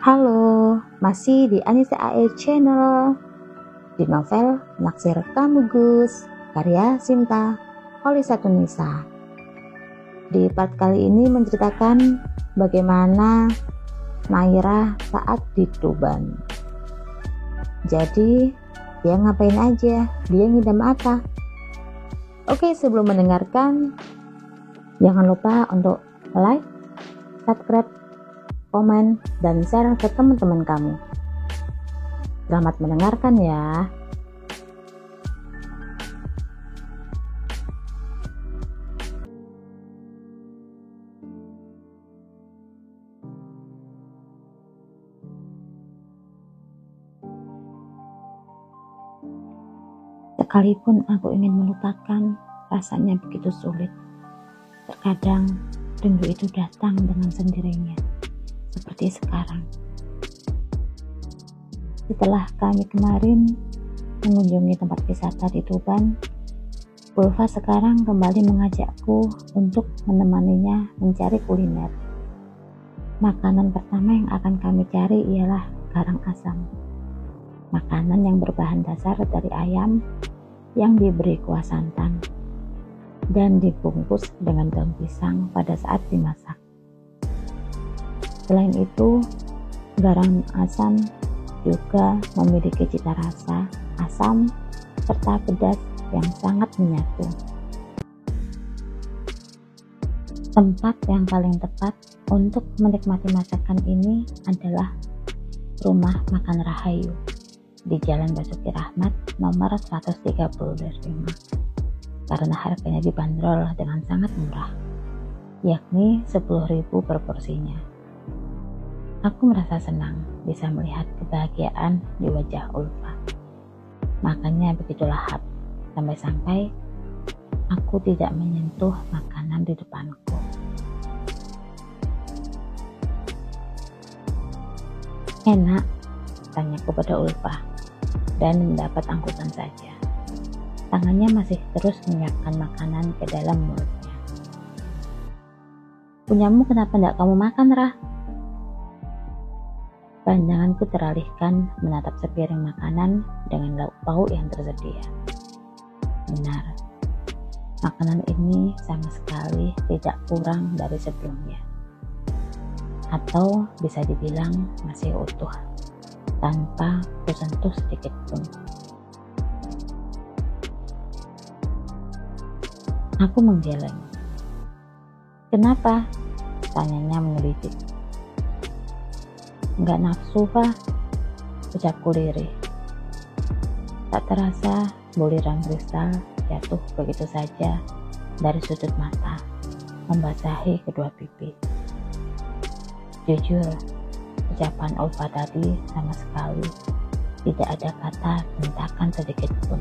Halo, masih di Anissa AE Channel, di novel Naksir Kamu Gus, karya Sinta Holisatunisa. Di part kali ini menceritakan bagaimana Naira saat di Tuban. Jadi, dia ngapain aja? Dia ngidam apa? Oke, sebelum mendengarkan, jangan lupa untuk like, subscribe, komen, dan share ke teman-teman kamu. Selamat mendengarkan ya. Sekalipun aku ingin melupakan, rasanya begitu sulit. Terkadang rindu itu datang dengan sendirinya, seperti sekarang. Setelah kami kemarin mengunjungi tempat wisata di Tuban, Ulfa sekarang kembali mengajakku untuk menemaninya mencari kuliner. Makanan pertama yang akan kami cari ialah garang asam. Makanan yang berbahan dasar dari ayam yang diberi kuah santan dan dibungkus dengan daun pisang pada saat dimasak. Selain itu, garang asam juga memiliki cita rasa asam serta pedas yang sangat menyatu. Tempat yang paling tepat untuk menikmati masakan ini adalah Rumah Makan Rahayu di Jalan Basuki Rahmat nomor 135, karena harganya dibanderol dengan sangat murah, yakni 10.000 per porsinya. Aku merasa senang bisa melihat kebahagiaan di wajah Ulfa. Makannya begitu lahap, sampai-sampai aku tidak menyentuh makanan di depanku. Enak, tanyaku pada Ulfa, dan mendapat anggukan saja. Tangannya masih terus menyiapkan makanan ke dalam mulutnya. Punyamu kenapa tidak kamu makan, Rah? Pandanganku teralihkan menatap sepiring makanan dengan lauk pauk yang tersedia. Benar, makanan ini sama sekali tidak kurang dari sebelumnya. Atau bisa dibilang masih utuh, tanpa kusentuh sedikit pun. Aku menggeleng. Kenapa? Tanyanya menyelidik. Enggak nafsu, Pak, ucapku lirih. Tak terasa buliran kristal jatuh begitu saja dari sudut mata, membasahi kedua pipi. Jujur, ucapan Ulfa tadi sama sekali tidak ada kata bentakan sedikit pun.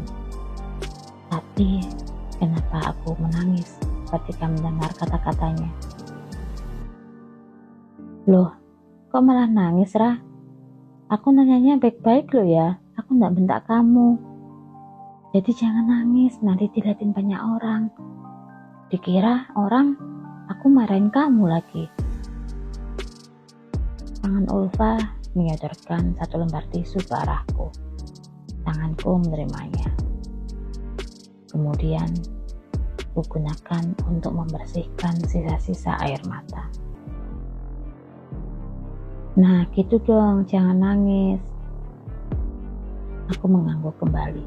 Tapi kenapa aku menangis ketika mendengar kata-katanya? Loh, kok malah nangis, Rah? Aku nanyanya baik-baik loh ya, aku nggak bentak kamu. Jadi jangan nangis, nanti dilihatin banyak orang. Dikira orang aku marahin kamu lagi. Tangan Ulfa menyodorkan satu lembar tisu ke arahku. Tanganku menerimanya. Kemudian kugunakan untuk membersihkan sisa-sisa air mata. Nah gitu dong, jangan nangis. Aku mengangguk kembali.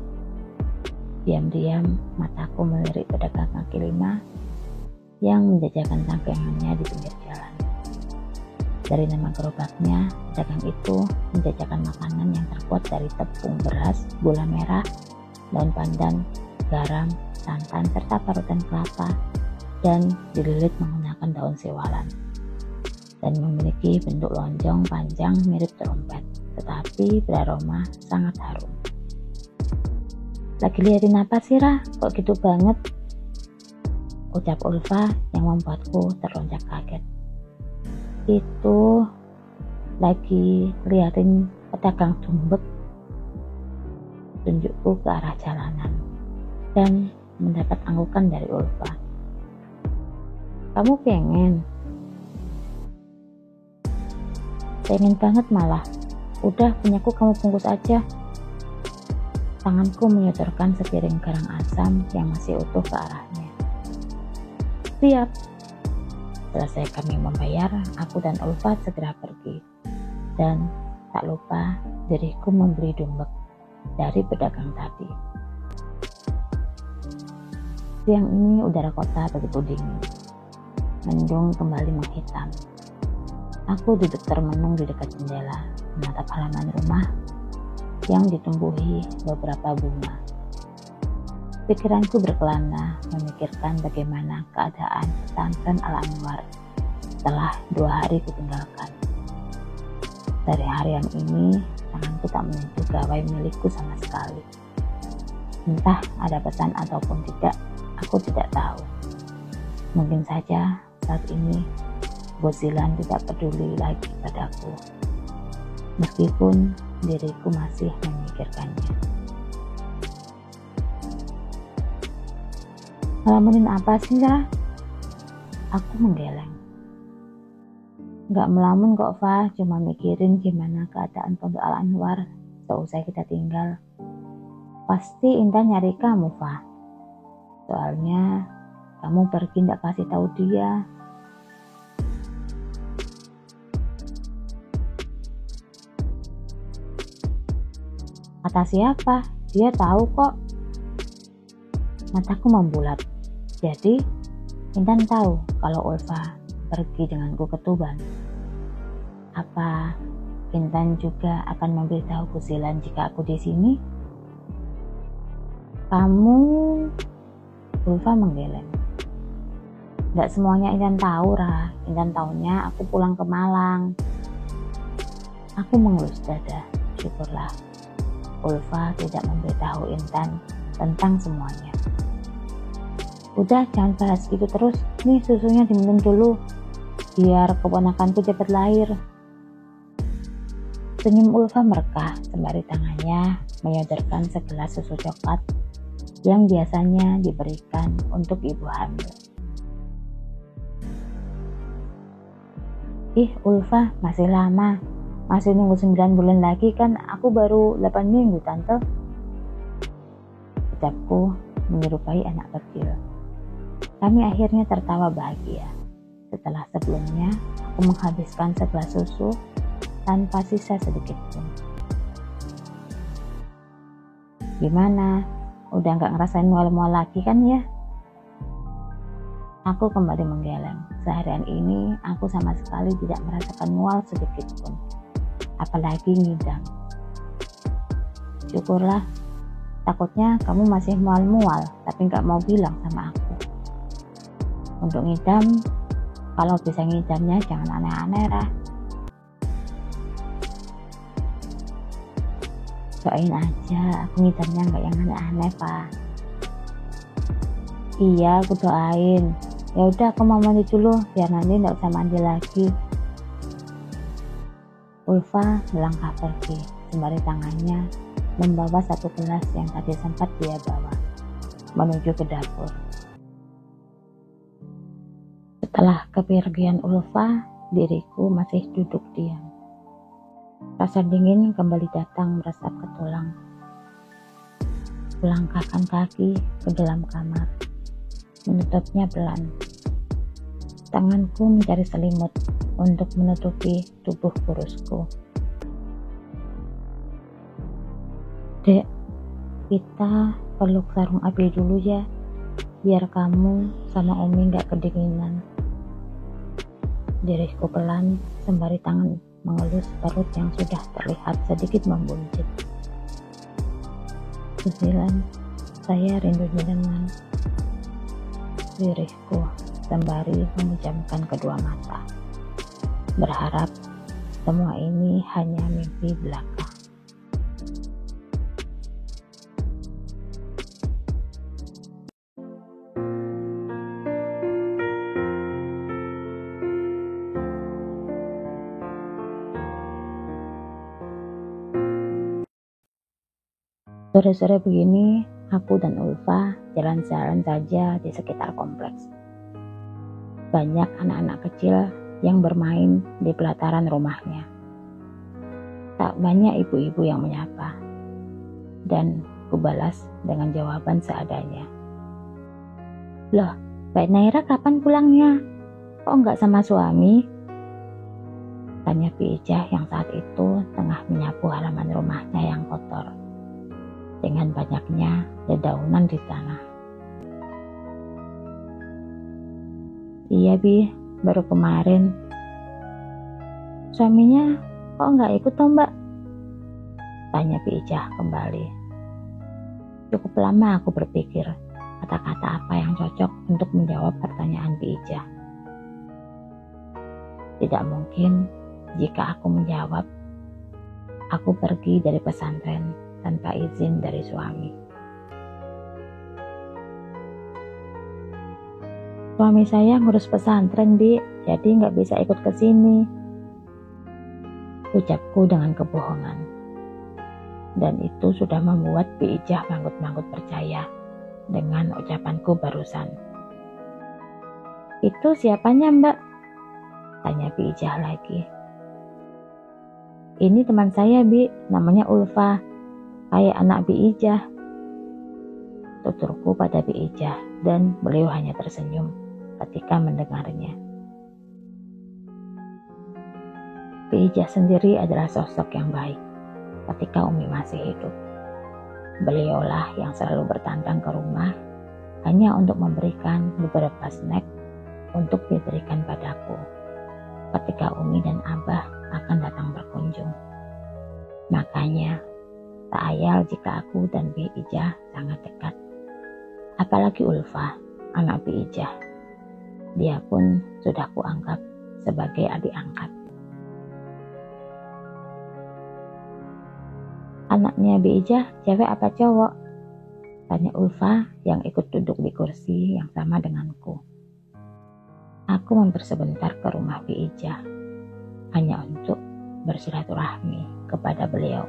Diam-diam mataku melirik pedagang kaki lima yang menjajakan dagangannya di pinggir jalan. Dari nama gerobaknya, pedagang itu menjajakan makanan yang terbuat dari tepung beras, gula merah, daun pandan, garam, santan, serta parutan kelapa, dan dililit menggunakan daun sewalan. Dan memiliki bentuk lonjong panjang mirip trompet, tetapi beraroma sangat harum. Lagi liatin apa sih, Rah? Kok gitu banget? Ucap Ulfa yang membuatku terlonjak kaget. Itu lagi liatin pedagang tumbek, tunjukku ke arah jalanan, dan mendapat anggukan dari Ulfa. Kamu pengen? Pengen banget malah. Udah, punyaku kamu bungkus aja. Tanganku menyodorkan sepiring garang asam yang masih utuh ke arahnya. Siap. Selesai kami membayar, aku dan Ulfa segera pergi. Dan tak lupa diriku membeli dumbek dari pedagang tadi. Siang ini udara kota begitu dingin. Mendung kembali menghitam. Aku duduk termenung di dekat jendela, menatap halaman rumah yang ditumbuhi beberapa bunga. Pikiranku berkelana memikirkan bagaimana keadaan pesantren Al-Anwar setelah 2 hari kutinggalkan. Dari harian ini, tanganku tak menyentuh gawai milikku sama sekali. Entah ada pesan ataupun tidak, aku tidak tahu. Mungkin saja saat ini Bos Zilan tidak peduli lagi padaku, meskipun diriku masih memikirkannya. Ngelamunin apa sih, Ra? Aku menggeleng. Gak melamun kok, Fa, cuma mikirin gimana keadaan Pondok Al-Anwar seusai kita tinggal. Pasti Intan nyari kamu, Fa. Soalnya kamu pergi gak kasih tahu dia. Kata siapa? Dia tahu kok. Mataku membulat. Jadi, Intan tahu kalau Ulfa pergi denganku ke Tuban. Apa Intan juga akan memberitahu Bos Zilan jika aku di sini? Kamu... Ulfa menggeleng. Gak semuanya Intan tahu, Ra. Intan tahunya aku pulang ke Malang. Aku mengelus dada. Syukurlah Ulfa tidak memberitahu Intan tentang semuanya. Udah, jangan bahas itu terus. Nih, susunya diminum dulu, biar keponakanku cepat lahir. Senyum Ulfa merekah sembari tangannya menyodorkan segelas susu coklat yang biasanya diberikan untuk ibu hamil. Ih, Ulfa, masih lama. Masih nunggu 9 bulan lagi kan, aku baru 8 minggu, Tante. Ucapku menyerupai anak kecil. Kami akhirnya tertawa bahagia. Setelah sebelumnya, aku menghabiskan segelas susu tanpa sisa sedikit pun. Gimana? Udah gak ngerasain mual-mual lagi kan ya? Aku kembali menggeleng. Seharian ini aku sama sekali tidak merasakan mual sedikit pun. Apalagi ngidam. Syukurlah, takutnya kamu masih mual-mual tapi gak mau bilang sama aku. Untuk ngidam, kalau bisa ngidamnya jangan aneh-aneh, Ra. Doain aja aku ngidamnya gak yang aneh-aneh, Pak. Iya, aku doain. Ya udah, aku mau mandi dulu biar nanti gak usah mandi lagi. Ulfa melangkah pergi sembari tangannya membawa satu gelas yang tadi sempat dia bawa menuju ke dapur. Setelah kepergian Ulfa, diriku masih duduk diam. Rasa dingin kembali datang meresap ke tulang. Kulangkahkan kaki ke dalam kamar, menutupnya pelan. Tanganku mencari selimut untuk menutupi tubuh kurusku. Dek, kita peluk sarung api dulu ya, biar kamu sama Umi gak kedinginan. Diriku pelan sembari tangan mengelus perut yang sudah terlihat sedikit membuncit. Bos Zilan, saya rindu jenengan. Diriku sembari memejamkan kedua mata, berharap semua ini hanya mimpi belaka. Sore-sore begini, aku dan Ulfa jalan-jalan saja di sekitar kompleks. Banyak anak-anak kecil yang bermain di pelataran rumahnya. Tak banyak ibu-ibu yang menyapa. Dan kubalas dengan jawaban seadanya. Loh, Mbak Naira kapan pulangnya? Kok nggak sama suami? Tanya Bi Ijah yang saat itu tengah menyapu halaman rumahnya yang kotor. Dengan banyaknya dedaunan di tanah. Iya Bi, baru kemarin. Suaminya kok nggak ikut toh Mbak? Tanya Bi Ijah kembali. Cukup lama aku berpikir kata-kata apa yang cocok untuk menjawab pertanyaan Bi Ijah. Tidak mungkin jika aku menjawab, aku pergi dari pesantren tanpa izin dari suami. Suami saya ngurus pesantren, Bi, jadi nggak bisa ikut ke sini. Ucapku dengan kebohongan. Dan itu sudah membuat Bi Ijah manggut-manggut percaya dengan ucapanku barusan. Itu siapanya Mbak? Tanya Bi Ijah lagi. Ini teman saya Bi, namanya Ulfa, kayak anak Bi Ijah. Tuturku pada Bi Ijah dan beliau hanya tersenyum ketika mendengarnya. Bi Ijah sendiri adalah sosok yang baik ketika Umi masih hidup. Beliaulah yang selalu bertantang ke rumah hanya untuk memberikan beberapa snack untuk diberikan padaku ketika Umi dan Abah akan datang berkunjung. Makanya tak ayal jika aku dan Bi Ijah sangat dekat. Apalagi Ulfa, anak Bi Ijah. Dia pun sudah kuanggap sebagai adik angkat. Anaknya Bi Ijah cewek apa cowok? Tanya Ulfa yang ikut duduk di kursi yang sama denganku. Aku mampir sebentar ke rumah Bi Ijah hanya untuk bersilaturahmi kepada beliau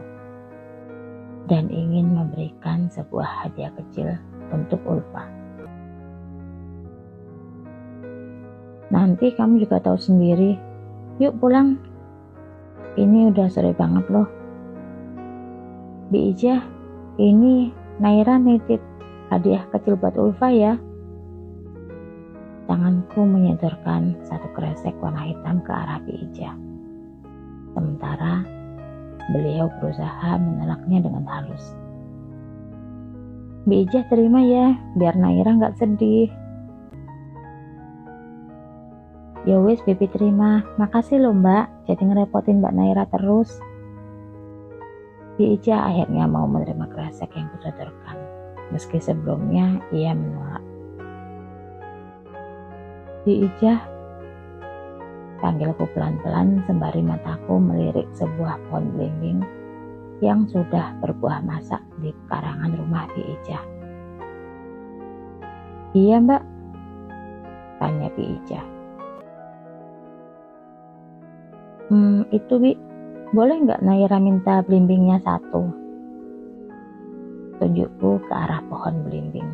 dan ingin memberikan sebuah hadiah kecil untuk Ulfa. Nanti kamu juga tahu sendiri. Yuk pulang. Ini udah sore banget loh. Bi Ijah, ini Naira nitip hadiah kecil buat Ulfa ya. Tanganku menyodorkan satu kresek warna hitam ke arah Bi Ijah. Sementara beliau berusaha menolaknya dengan halus. Bi Ijah terima ya, biar Naira nggak sedih. Ya wis, Bibi terima. Makasih loh Mbak, jadi ngerepotin Mbak Naira terus. Bi Ijah akhirnya mau menerima kresek yang kusodorkan, meski sebelumnya ia menolak. Bi Ijah, panggilku pelan-pelan sembari mataku melirik sebuah pohon belimbing yang sudah berbuah masak di pekarangan rumah Bi Ijah. Iya Mbak, tanya Bi Ijah. Itu Bi, boleh nggak Naira minta belimbingnya satu? Tunjukku ke arah pohon belimbing.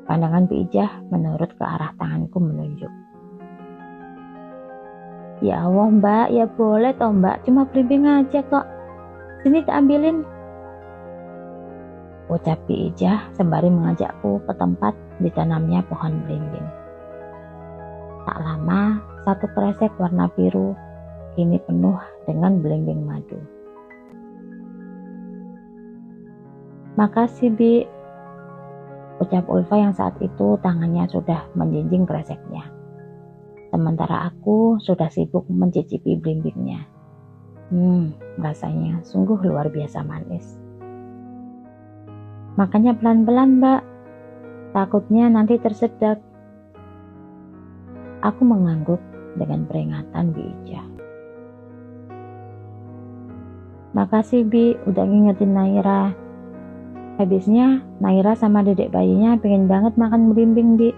Pandangan Bi Ijah menurut ke arah tanganku menunjuk. Ya Allah Mbak, ya boleh toh Mbak, cuma belimbing aja kok. Sini tak ambilin. Ucap Bi Ijah sembari mengajakku ke tempat ditanamnya pohon belimbing. Tak lama, satu kresek warna biru kini penuh dengan belimbing madu. Makasih Bi, ucap Ulfa yang saat itu tangannya sudah menjinjing kreseknya. Sementara aku sudah sibuk mencicipi belimbingnya. Rasanya sungguh luar biasa manis. Makanya pelan-pelan Mbak, takutnya nanti tersedak. Aku mengangguk dengan peringatan Bi Ijah. Makasih Bi, udah ngingetin Naira. Habisnya Naira sama dedek bayinya pengen banget makan belimbing Bi.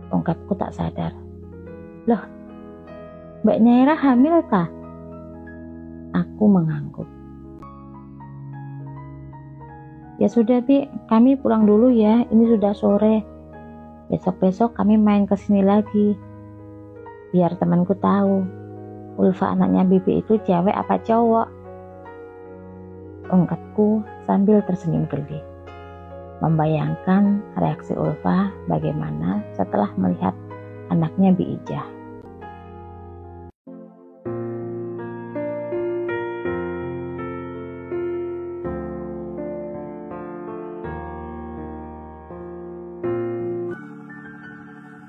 Ungkapku tak sadar. Loh, Mbak Naira hamil kah? Aku mengangguk. Ya sudah Bi, kami pulang dulu ya, ini sudah sore. Besok-besok kami main ke sini lagi. Biar temanku tahu, Ulfa anaknya Bibi itu cewek apa cowok. ungkapku sambil tersenyum geli. Membayangkan reaksi Ulfa bagaimana setelah melihat anaknya Bi Ijah.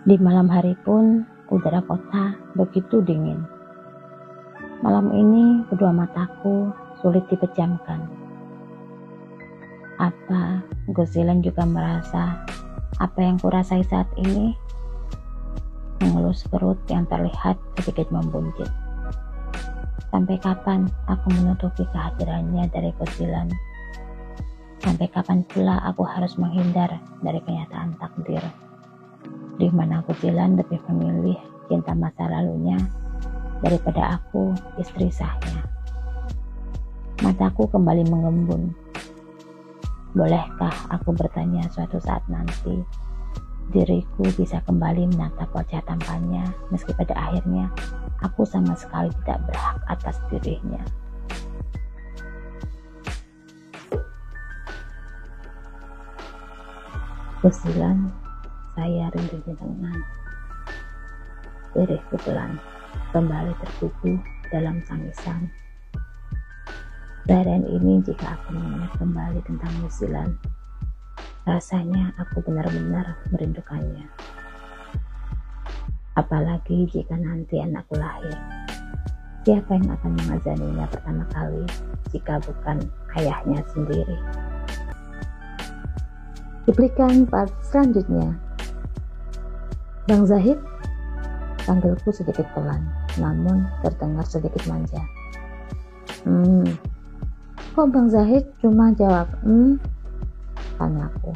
Di malam hari pun udara kota begitu dingin. Malam ini kedua mataku sulit dipejamkan. Apa Gozilan juga merasa apa yang kurasai saat ini? Mengelus perut yang terlihat sedikit membuncit. Sampai kapan aku menutupi kehadirannya dari Gozilan? Sampai kapan pula aku harus menghindar dari kenyataan takdir? Di mana Gozilan lebih memilih cinta masa lalunya daripada aku, istri sahnya. Mataku kembali mengembun. Bolehkah aku bertanya suatu saat nanti, diriku bisa kembali menatap wajah tampannya meski pada akhirnya aku sama sekali tidak berhak atas dirinya. Gozilan, saya rindu jenengan. Lirihku pelan kembali terkubu dalam sangisan. Seharian ini jika aku mengingat kembali tentang Gozilan, rasanya aku benar-benar merindukannya. Apalagi jika nanti anakku lahir, siapa yang akan mengazaninya pertama kali jika bukan ayahnya sendiri? Cuplikan part selanjutnya. Bang Zahid, panggilku sedikit pelan, namun terdengar sedikit manja. Kok Bang Zahid cuma jawab, tanyaku.